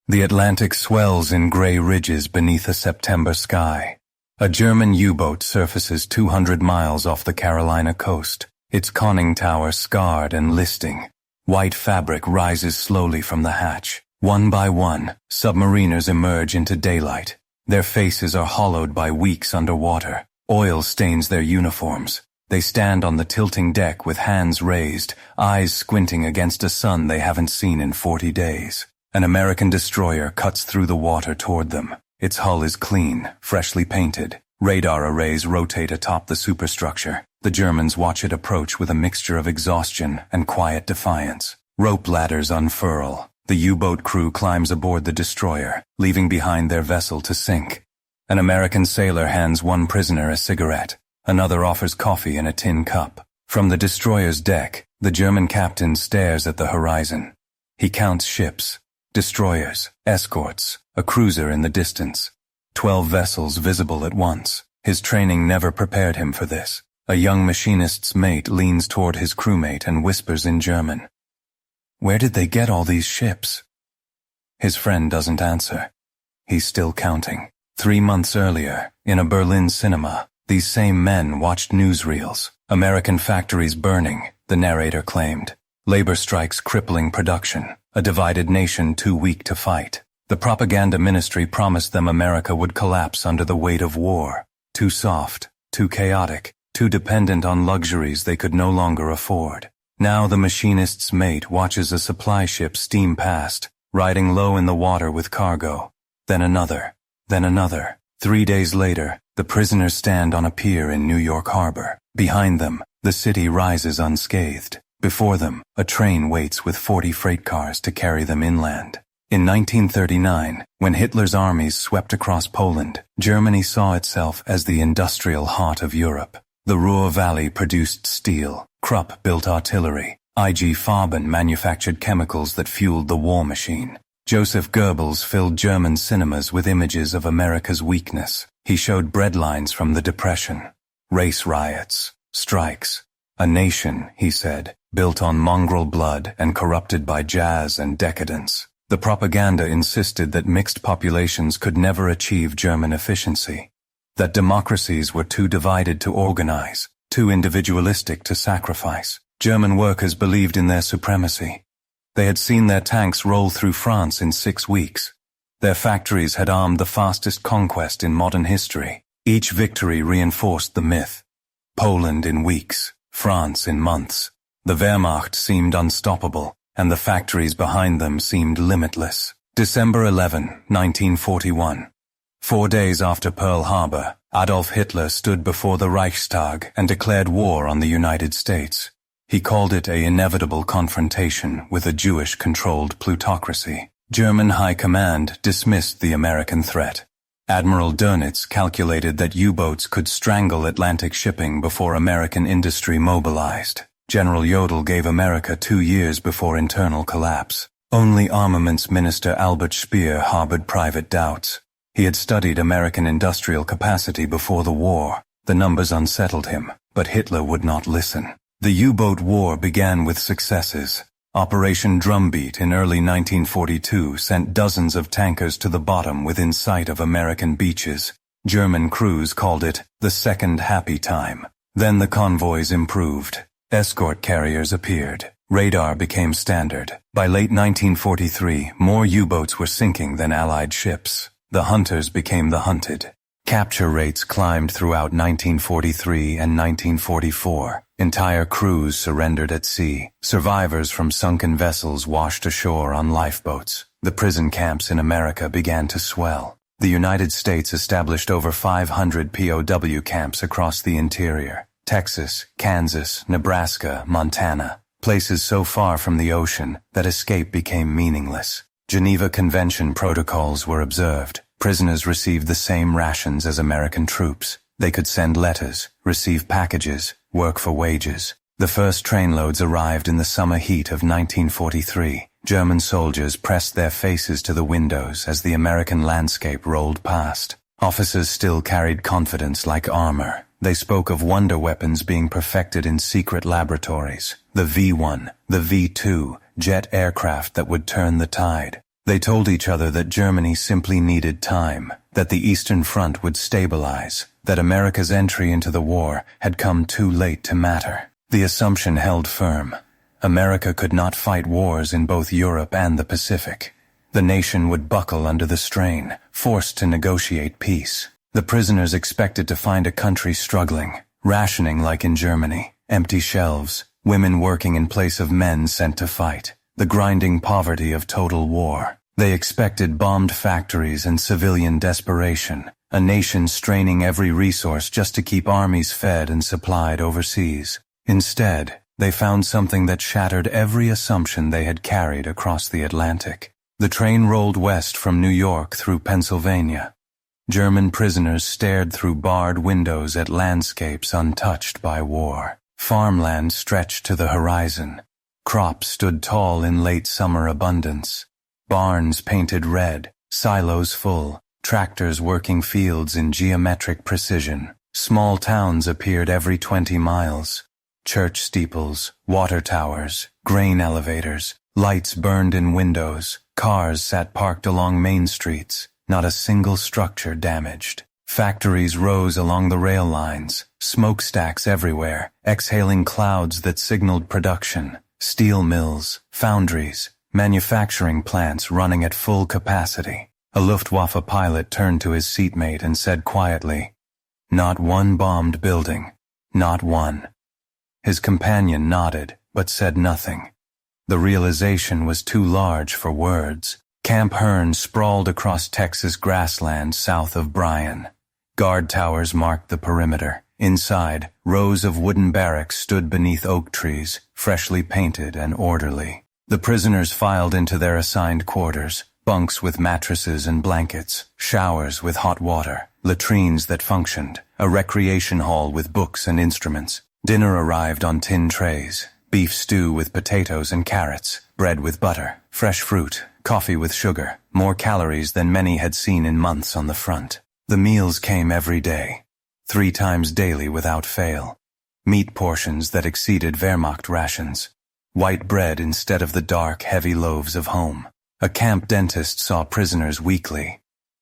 The Atlantic swells in gray ridges beneath a September sky. A German U-boat surfaces 200 miles off the Carolina coast, its conning tower scarred and listing. White fabric rises slowly from the hatch. One by one, submariners emerge into daylight. Their faces are hollowed by weeks underwater. Oil stains their uniforms. They stand on the tilting deck with hands raised, eyes squinting against a sun they haven't seen in 40 days. An American destroyer cuts through the water toward them. Its hull is clean, freshly painted. Radar arrays rotate atop the superstructure. The Germans watch it approach with a mixture of exhaustion and quiet defiance. Rope ladders unfurl. The U-boat crew climbs aboard the destroyer, leaving behind their vessel to sink. An American sailor hands one prisoner a cigarette. Another offers coffee in a tin cup. From the destroyer's deck, the German captain stares at the horizon. He counts ships, destroyers, escorts, a cruiser in the distance. 12 vessels visible at once. His training never prepared him for this. A young machinist's mate leans toward his crewmate and whispers in German, "Where did they get all these ships?" His friend doesn't answer. He's still counting. 3 months earlier, in a Berlin cinema, these same men watched newsreels. American factories burning, the narrator claimed. Labor strikes crippling production. A divided nation too weak to fight. The propaganda ministry promised them America would collapse under the weight of war. Too soft, too chaotic, too dependent on luxuries they could no longer afford. Now the machinist's mate watches a supply ship steam past, riding low in the water with cargo. Then another. 3 days later, the prisoners stand on a pier in New York Harbor. Behind them, the city rises unscathed. Before them, a train waits with 40 freight cars to carry them inland. In 1939, when Hitler's armies swept across Poland, Germany saw itself as the industrial heart of Europe. The Ruhr Valley produced steel, Krupp built artillery, IG Farben manufactured chemicals that fueled the war machine. Joseph Goebbels filled German cinemas with images of America's weakness. He showed breadlines from the Depression. Race riots, strikes. A nation, he said, built on mongrel blood and corrupted by jazz and decadence. The propaganda insisted that mixed populations could never achieve German efficiency, that democracies were too divided to organize, too individualistic to sacrifice. German workers believed in their supremacy. They had seen their tanks roll through France in 6 weeks. Their factories had armed the fastest conquest in modern history. Each victory reinforced the myth. Poland in weeks, France in months. The Wehrmacht seemed unstoppable, and the factories behind them seemed limitless. December 11, 1941. 4 days after Pearl Harbor, Adolf Hitler stood before the Reichstag and declared war on the United States. He called it an inevitable confrontation with a Jewish-controlled plutocracy. German High Command dismissed the American threat. Admiral Dönitz calculated that U-boats could strangle Atlantic shipping before American industry mobilized. General Jodl gave America 2 years before internal collapse. Only Armaments Minister Albert Speer harbored private doubts. He had studied American industrial capacity before the war. The numbers unsettled him, but Hitler would not listen. The U-boat war began with successes. Operation Drumbeat in early 1942 sent dozens of tankers to the bottom within sight of American beaches. German crews called it the second happy time. Then the convoys improved. Escort carriers appeared. Radar became standard. By late 1943, more U-boats were sinking than Allied ships. The hunters became the hunted. Capture rates climbed throughout 1943 and 1944. Entire crews surrendered at sea. Survivors from sunken vessels washed ashore on lifeboats. The prison camps in America began to swell. The United States established over 500 POW camps across the interior. Texas, Kansas, Nebraska, Montana. Places so far from the ocean that escape became meaningless. Geneva Convention protocols were observed. Prisoners received the same rations as American troops. They could send letters, receive packages, work for wages. The first trainloads arrived in the summer heat of 1943. German soldiers pressed their faces to the windows as the American landscape rolled past. Officers still carried confidence like armor. They spoke of wonder weapons being perfected in secret laboratories. The V-1, the V-2, jet aircraft that would turn the tide. They told each other that Germany simply needed time, that the Eastern Front would stabilize, that America's entry into the war had come too late to matter. The assumption held firm. America could not fight wars in both Europe and the Pacific. The nation would buckle under the strain, forced to negotiate peace. The prisoners expected to find a country struggling, rationing like in Germany, empty shelves, women working in place of men sent to fight, the grinding poverty of total war. They expected bombed factories and civilian desperation, a nation straining every resource just to keep armies fed and supplied overseas. Instead, they found something that shattered every assumption they had carried across the Atlantic. The train rolled west from New York through Pennsylvania. German prisoners stared through barred windows at landscapes untouched by war. Farmland stretched to the horizon. Crops stood tall in late summer abundance. Barns painted red, silos full, tractors working fields in geometric precision. Small towns appeared every 20 miles. Church steeples, water towers, grain elevators, lights burned in windows, cars sat parked along main streets, not a single structure damaged. Factories rose along the rail lines, smokestacks everywhere, exhaling clouds that signaled production. Steel mills, foundries, manufacturing plants running at full capacity. A Luftwaffe pilot turned to his seatmate and said quietly, "Not one bombed building. Not one." His companion nodded, but said nothing. The realization was too large for words. Camp Hearn sprawled across Texas grassland south of Bryan. Guard towers marked the perimeter. Inside, rows of wooden barracks stood beneath oak trees, freshly painted and orderly. The prisoners filed into their assigned quarters, bunks with mattresses and blankets, showers with hot water, latrines that functioned, a recreation hall with books and instruments. Dinner arrived on tin trays, beef stew with potatoes and carrots, bread with butter, fresh fruit, coffee with sugar, more calories than many had seen in months on the front. The meals came every day, 3 times daily without fail. Meat portions that exceeded Wehrmacht rations. White bread instead of the dark, heavy loaves of home. A camp dentist saw prisoners weekly.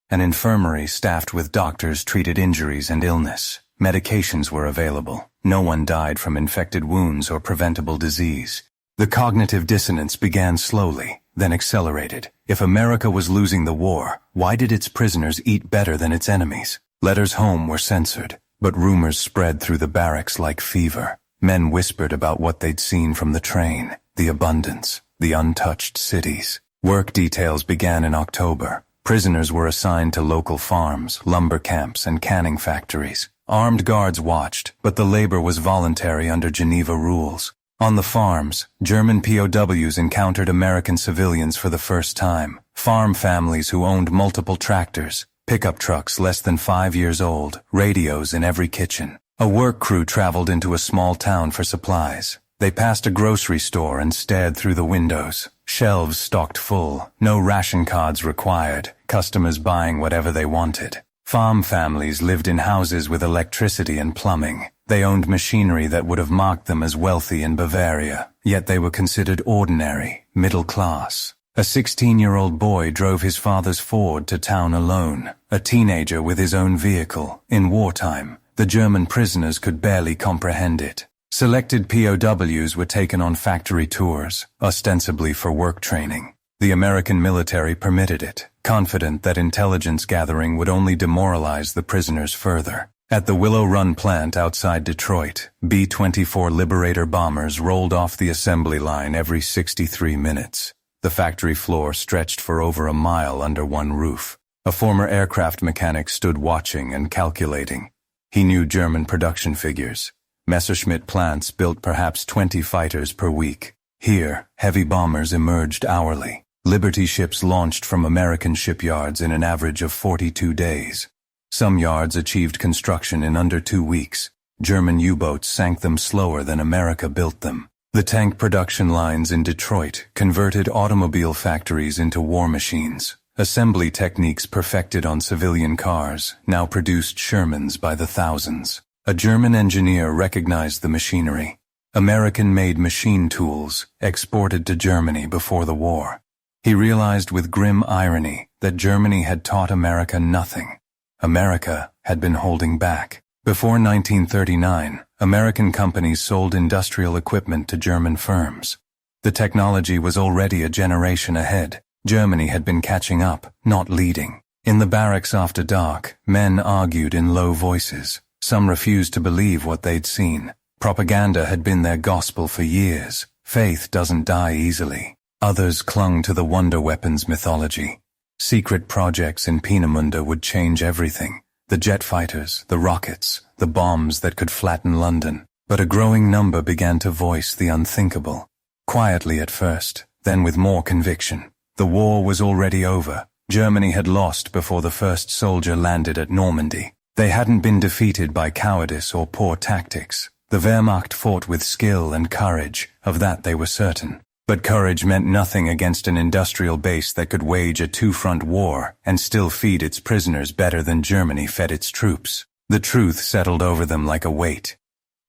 An infirmary staffed with doctors treated injuries and illness. Medications were available. No one died from infected wounds or preventable disease. The cognitive dissonance began slowly, then accelerated. If America was losing the war, why did its prisoners eat better than its enemies? Letters home were censored, but rumors spread through the barracks like fever. Men whispered about what they'd seen from the train, the abundance, the untouched cities. Work details began in October. Prisoners were assigned to local farms, lumber camps, and canning factories. Armed guards watched, but the labor was voluntary under Geneva rules. On the farms, German POWs encountered American civilians for the first time. Farm families who owned multiple tractors, pickup trucks less than 5 years old, radios in every kitchen. A work crew traveled into a small town for supplies. They passed a grocery store and stared through the windows. Shelves stocked full, no ration cards required, customers buying whatever they wanted. Farm families lived in houses with electricity and plumbing. They owned machinery that would have marked them as wealthy in Bavaria, yet they were considered ordinary, middle class. A 16-year-old boy drove his father's Ford to town alone, a teenager with his own vehicle. In wartime, the German prisoners could barely comprehend it. Selected POWs were taken on factory tours, ostensibly for work training. The American military permitted it, confident that intelligence gathering would only demoralize the prisoners further. At the Willow Run plant outside Detroit, B-24 Liberator bombers rolled off the assembly line every 63 minutes. The factory floor stretched for over a mile under one roof. A former aircraft mechanic stood watching and calculating. He knew German production figures. Messerschmitt plants built perhaps 20 fighters per week. Here, heavy bombers emerged hourly. Liberty ships launched from American shipyards in an average of 42 days. Some yards achieved construction in under 2 weeks. German U-boats sank them slower than America built them. The tank production lines in Detroit converted automobile factories into war machines. Assembly techniques perfected on civilian cars now produced Shermans by the thousands. A German engineer recognized the machinery. American-made machine tools exported to Germany before the war. He realized with grim irony that Germany had taught America nothing. America had been holding back. Before 1939, American companies sold industrial equipment to German firms. The technology was already a generation ahead. Germany had been catching up, not leading. In the barracks after dark, men argued in low voices. Some refused to believe what they'd seen. Propaganda had been their gospel for years. Faith doesn't die easily. Others clung to the wonder weapons mythology. Secret projects in Peenemünde would change everything. The jet fighters, the rockets, the bombs that could flatten London. But a growing number began to voice the unthinkable. Quietly at first, then with more conviction. The war was already over. Germany had lost before the first soldier landed at Normandy. They hadn't been defeated by cowardice or poor tactics. The Wehrmacht fought with skill and courage, of that they were certain. But courage meant nothing against an industrial base that could wage a two-front war and still feed its prisoners better than Germany fed its troops. The truth settled over them like a weight.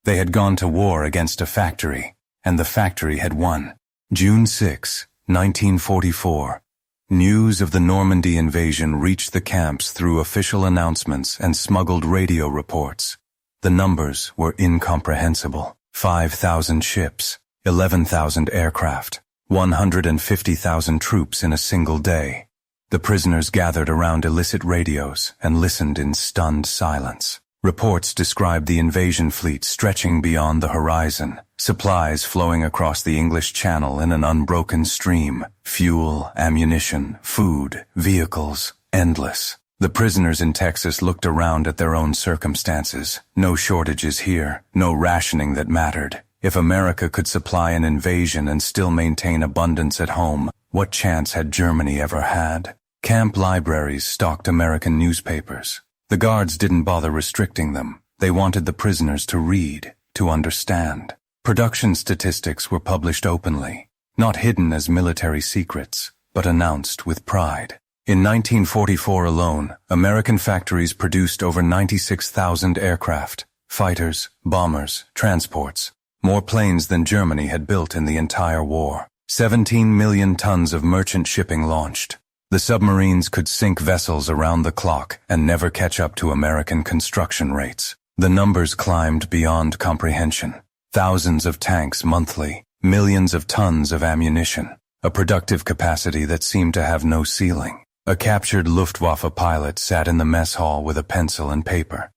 They had gone to war against a factory, and the factory had won. June 6, 1944. News of the Normandy invasion reached the camps through official announcements and smuggled radio reports. The numbers were incomprehensible. 5,000 ships. 11,000 aircraft, 150,000 troops in a single day. The prisoners gathered around illicit radios and listened in stunned silence. Reports described the invasion fleet stretching beyond the horizon, supplies flowing across the English Channel in an unbroken stream, fuel, ammunition, food, vehicles, endless. The prisoners in Texas looked around at their own circumstances. No shortages here, no rationing that mattered. If America could supply an invasion and still maintain abundance at home, what chance had Germany ever had? Camp libraries stocked American newspapers. The guards didn't bother restricting them. They wanted the prisoners to read, to understand. Production statistics were published openly, not hidden as military secrets, but announced with pride. In 1944 alone, American factories produced over 96,000 aircraft, fighters, bombers, transports. More planes than Germany had built in the entire war. 17 million tons of merchant shipping launched. The submarines could sink vessels around the clock and never catch up to American construction rates. The numbers climbed beyond comprehension. Thousands of tanks monthly, millions of tons of ammunition, a productive capacity that seemed to have no ceiling. A captured Luftwaffe pilot sat in the mess hall with a pencil and paper.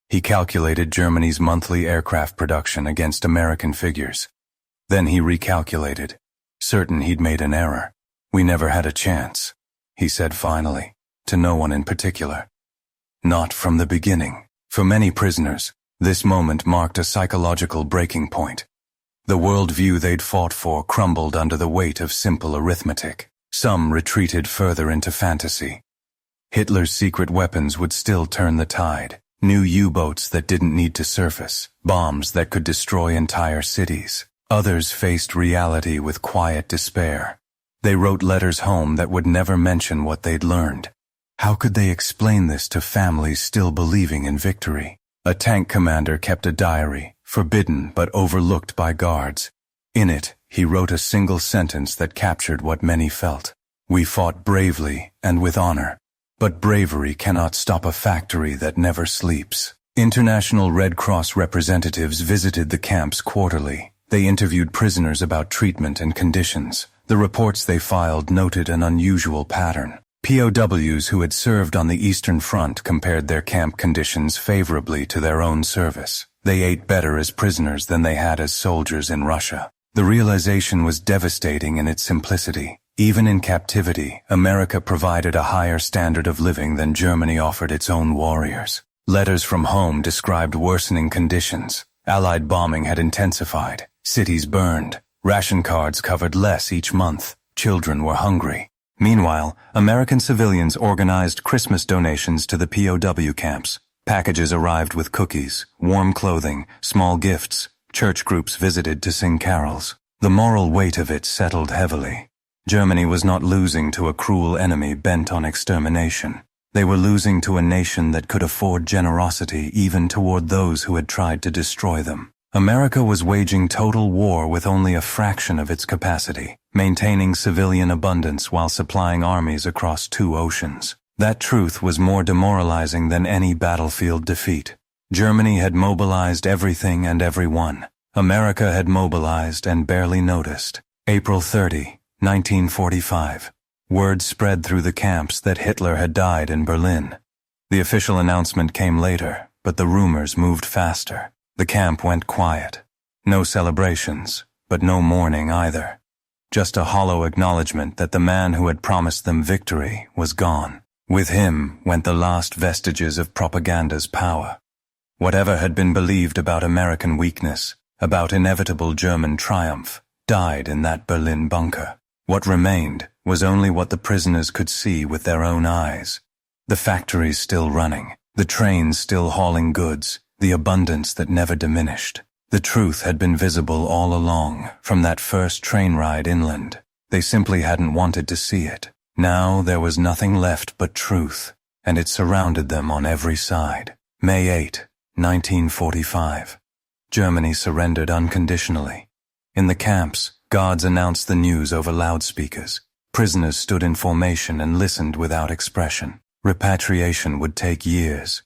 He calculated Germany's monthly aircraft production against American figures. Then he recalculated, certain he'd made an error. "We never had a chance," he said finally, to no one in particular. Not from the beginning. For many prisoners, this moment marked a psychological breaking point. The worldview they'd fought for crumbled under the weight of simple arithmetic. Some retreated further into fantasy. Hitler's secret weapons would still turn the tide. New U-boats that didn't need to surface, bombs that could destroy entire cities. Others faced reality with quiet despair. They wrote letters home that would never mention what they'd learned. How could they explain this to families still believing in victory? A tank commander kept a diary, forbidden but overlooked by guards. In it, he wrote a single sentence that captured what many felt. "We fought bravely and with honor. But bravery cannot stop a factory that never sleeps." International Red Cross representatives visited the camps quarterly. They interviewed prisoners about treatment and conditions. The reports they filed noted an unusual pattern. POWs who had served on the Eastern Front compared their camp conditions favorably to their own service. They ate better as prisoners than they had as soldiers in Russia. The realization was devastating in its simplicity. Even in captivity, America provided a higher standard of living than Germany offered its own warriors. Letters from home described worsening conditions. Allied bombing had intensified. Cities burned. Ration cards covered less each month. Children were hungry. Meanwhile, American civilians organized Christmas donations to the POW camps. Packages arrived with cookies, warm clothing, small gifts. Church groups visited to sing carols. The moral weight of it settled heavily. Germany was not losing to a cruel enemy bent on extermination. They were losing to a nation that could afford generosity even toward those who had tried to destroy them. America was waging total war with only a fraction of its capacity, maintaining civilian abundance while supplying armies across 2 oceans. That truth was more demoralizing than any battlefield defeat. Germany had mobilized everything and everyone. America had mobilized and barely noticed. April 30, 1945. Word spread through the camps that Hitler had died in Berlin. The official announcement came later, but the rumors moved faster. The camp went quiet. No celebrations, but no mourning either. Just a hollow acknowledgement that the man who had promised them victory was gone. With him went the last vestiges of propaganda's power. Whatever had been believed about American weakness, about inevitable German triumph, died in that Berlin bunker. What remained was only what the prisoners could see with their own eyes. The factories still running, the trains still hauling goods, the abundance that never diminished. The truth had been visible all along, from that first train ride inland. They simply hadn't wanted to see it. Now there was nothing left but truth, and it surrounded them on every side. May 8, 1945. Germany surrendered unconditionally. In the camps, guards announced the news over loudspeakers. Prisoners stood in formation and listened without expression. Repatriation would take years.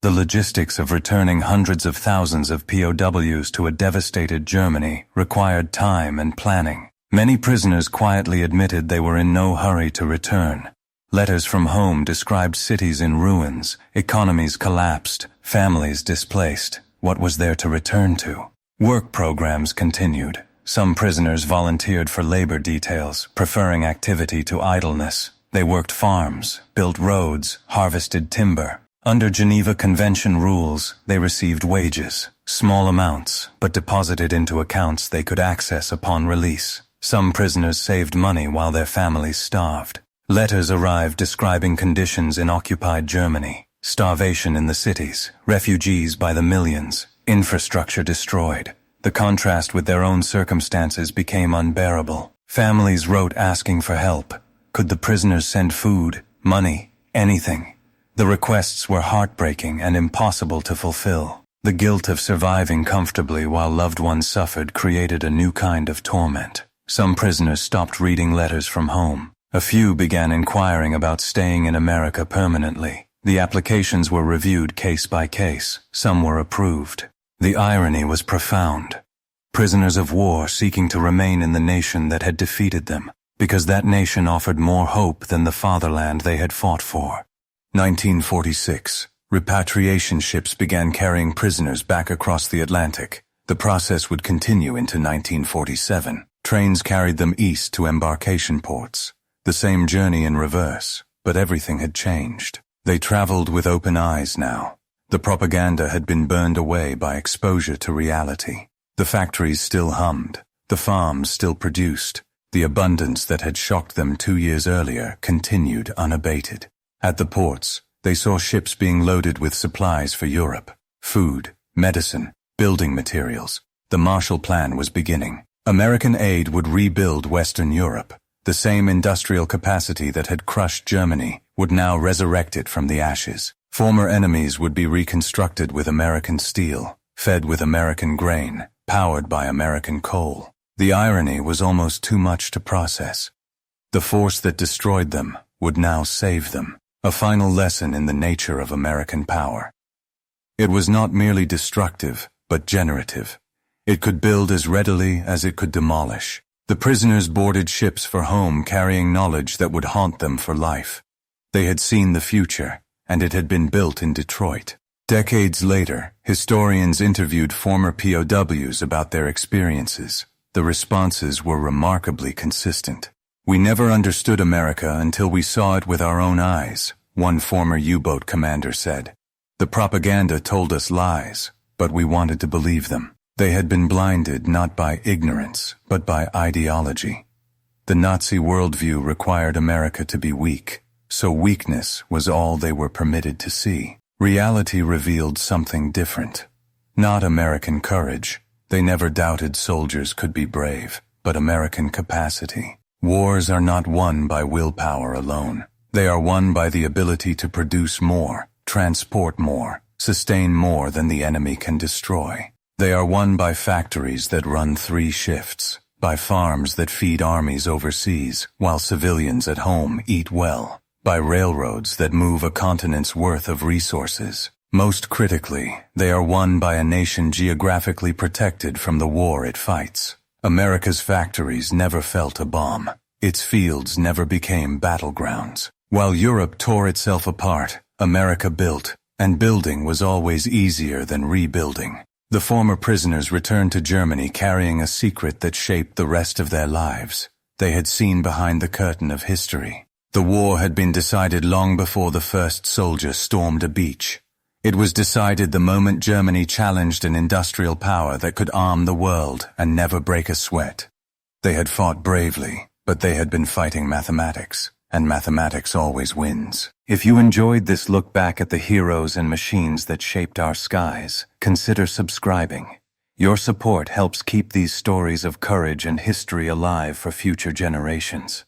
The logistics of returning hundreds of thousands of POWs to a devastated Germany required time and planning. Many prisoners quietly admitted they were in no hurry to return. Letters from home described cities in ruins, economies collapsed, families displaced. What was there to return to? Work programs continued. Some prisoners volunteered for labor details, preferring activity to idleness. They worked farms, built roads, harvested timber. Under Geneva Convention rules, they received wages, small amounts, but deposited into accounts they could access upon release. Some prisoners saved money while their families starved. Letters arrived describing conditions in occupied Germany, starvation in the cities, refugees by the millions, infrastructure destroyed. The contrast with their own circumstances became unbearable. Families wrote asking for help. Could the prisoners send food, money, anything? The requests were heartbreaking and impossible to fulfill. The guilt of surviving comfortably while loved ones suffered created a new kind of torment. Some prisoners stopped reading letters from home. A few began inquiring about staying in America permanently. The applications were reviewed case by case. Some were approved. The irony was profound. Prisoners of war seeking to remain in the nation that had defeated them, because that nation offered more hope than the fatherland they had fought for. 1946. Repatriation ships began carrying prisoners back across the Atlantic. The process would continue into 1947. Trains carried them east to embarkation ports. The same journey in reverse, but everything had changed. They traveled with open eyes now. The propaganda had been burned away by exposure to reality. The factories still hummed. The farms still produced. The abundance that had shocked them 2 years earlier continued unabated. At the ports, they saw ships being loaded with supplies for Europe. Food, medicine, building materials. The Marshall Plan was beginning. American aid would rebuild Western Europe. The same industrial capacity that had crushed Germany would now resurrect it from the ashes. Former enemies would be reconstructed with American steel, fed with American grain, powered by American coal. The irony was almost too much to process. The force that destroyed them would now save them. A final lesson in the nature of American power. It was not merely destructive, but generative. It could build as readily as it could demolish. The prisoners boarded ships for home carrying knowledge that would haunt them for life. They had seen the future, and it had been built in Detroit. Decades later, historians interviewed former POWs about their experiences. The responses were remarkably consistent. "We never understood America until we saw it with our own eyes," one former U-boat commander said. "The propaganda told us lies, but we wanted to believe them." They had been blinded not by ignorance, but by ideology. The Nazi worldview required America to be weak, so weakness was all they were permitted to see. Reality revealed something different. Not American courage. They never doubted soldiers could be brave, but American capacity. Wars are not won by willpower alone. They are won by the ability to produce more, transport more, sustain more than the enemy can destroy. They are won by factories that run 3 shifts, by farms that feed armies overseas while civilians at home eat well, by railroads that move a continent's worth of resources. Most critically, they are won by a nation geographically protected from the war it fights. America's factories never felt a bomb. Its fields never became battlegrounds. While Europe tore itself apart, America built, and building was always easier than rebuilding. The former prisoners returned to Germany carrying a secret that shaped the rest of their lives. They had seen behind the curtain of history. The war had been decided long before the first soldier stormed a beach. It was decided the moment Germany challenged an industrial power that could arm the world and never break a sweat. They had fought bravely, but they had been fighting mathematics, and mathematics always wins. If you enjoyed this look back at the heroes and machines that shaped our skies, consider subscribing. Your support helps keep these stories of courage and history alive for future generations.